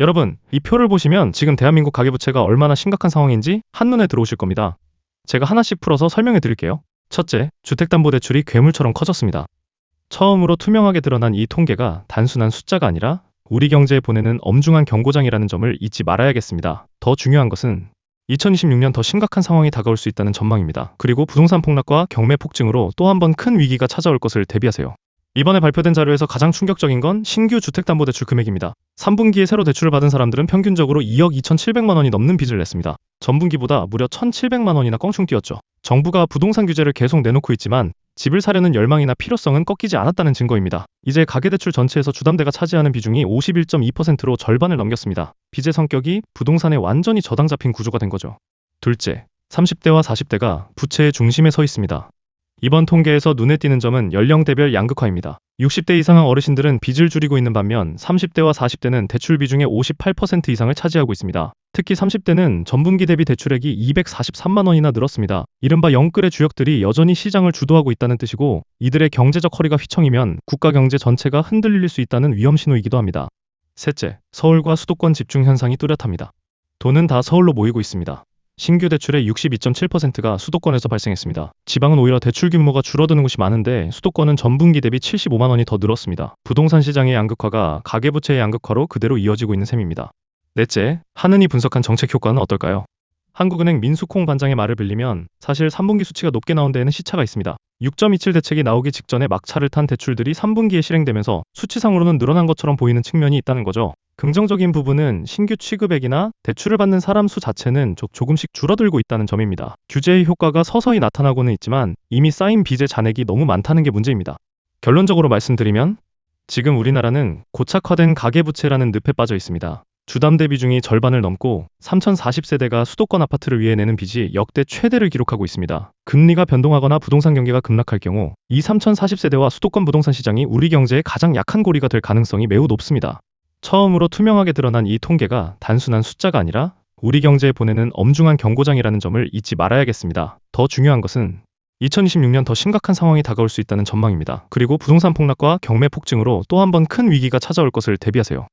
여러분, 이 표를 보시면 지금 대한민국 가계부채가 얼마나 심각한 상황인지 한눈에 들어오실 겁니다. 제가 하나씩 풀어서 설명해 드릴게요. 첫째, 주택담보대출이 괴물처럼 커졌습니다. 처음으로 투명하게 드러난 이 통계가 단순한 숫자가 아니라 우리 경제에 보내는 엄중한 경고장이라는 점을 잊지 말아야겠습니다. 더 중요한 것은 2026년 더 심각한 상황이 다가올 수 있다는 전망입니다. 그리고 부동산 폭락과 경매 폭증으로 또 한 번 큰 위기가 찾아올 것을 대비하세요. 이번에 발표된 자료에서 가장 충격적인 건 신규 주택담보대출 금액입니다. 3분기에 새로 대출을 받은 사람들은 평균적으로 2억 2,700만 원이 넘는 빚을 냈습니다. 전분기보다 무려 1,700만 원이나 껑충 뛰었죠. 정부가 부동산 규제를 계속 내놓고 있지만 집을 사려는 열망이나 필요성은 꺾이지 않았다는 증거입니다. 이제 가계대출 전체에서 주담대가 차지하는 비중이 51.2%로 절반을 넘겼습니다. 빚의 성격이 부동산에 완전히 저당 잡힌 구조가 된 거죠. 둘째, 30대와 40대가 부채의 중심에 서 있습니다. 이번 통계에서 눈에 띄는 점은 연령대별 양극화입니다. 60대 이상의 어르신들은 빚을 줄이고 있는 반면 30대와 40대는 대출 비중의 58% 이상을 차지하고 있습니다. 특히 30대는 전분기 대비 대출액이 243만 원이나 늘었습니다. 이른바 영끌의 주역들이 여전히 시장을 주도하고 있다는 뜻이고, 이들의 경제적 허리가 휘청이면 국가 경제 전체가 흔들릴 수 있다는 위험 신호이기도 합니다. 셋째, 서울과 수도권 집중 현상이 뚜렷합니다. 돈은 다 서울로 모이고 있습니다. 신규 대출의 62.7%가 수도권에서 발생했습니다. 지방은 오히려 대출 규모가 줄어드는 곳이 많은데 수도권은 전분기 대비 75만 원이 더 늘었습니다. 부동산 시장의 양극화가 가계부채의 양극화로 그대로 이어지고 있는 셈입니다. 넷째, 한은이 분석한 정책 효과는 어떨까요? 한국은행 민수콩 반장의 말을 빌리면 사실 3분기 수치가 높게 나온 데에는 시차가 있습니다. 6.27 대책이 나오기 직전에 막차를 탄 대출들이 3분기에 실행되면서 수치상으로는 늘어난 것처럼 보이는 측면이 있다는 거죠. 긍정적인 부분은 신규 취급액이나 대출을 받는 사람 수 자체는 조금씩 줄어들고 있다는 점입니다. 규제의 효과가 서서히 나타나고는 있지만 이미 쌓인 빚의 잔액이 너무 많다는 게 문제입니다. 결론적으로 말씀드리면 지금 우리나라는 고착화된 가계부채라는 늪에 빠져 있습니다. 주담대 비중이 절반을 넘고 3040세대가 수도권 아파트를 위해 내는 빚이 역대 최대를 기록하고 있습니다. 금리가 변동하거나 부동산 경기가 급락할 경우 이 3040세대와 수도권 부동산 시장이 우리 경제의 가장 약한 고리가 될 가능성이 매우 높습니다. 처음으로 투명하게 드러난 이 통계가 단순한 숫자가 아니라 우리 경제에 보내는 엄중한 경고장이라는 점을 잊지 말아야겠습니다. 더 중요한 것은 2026년 더 심각한 상황이 다가올 수 있다는 전망입니다. 그리고 부동산 폭락과 경매 폭증으로 또 한 번 큰 위기가 찾아올 것을 대비하세요.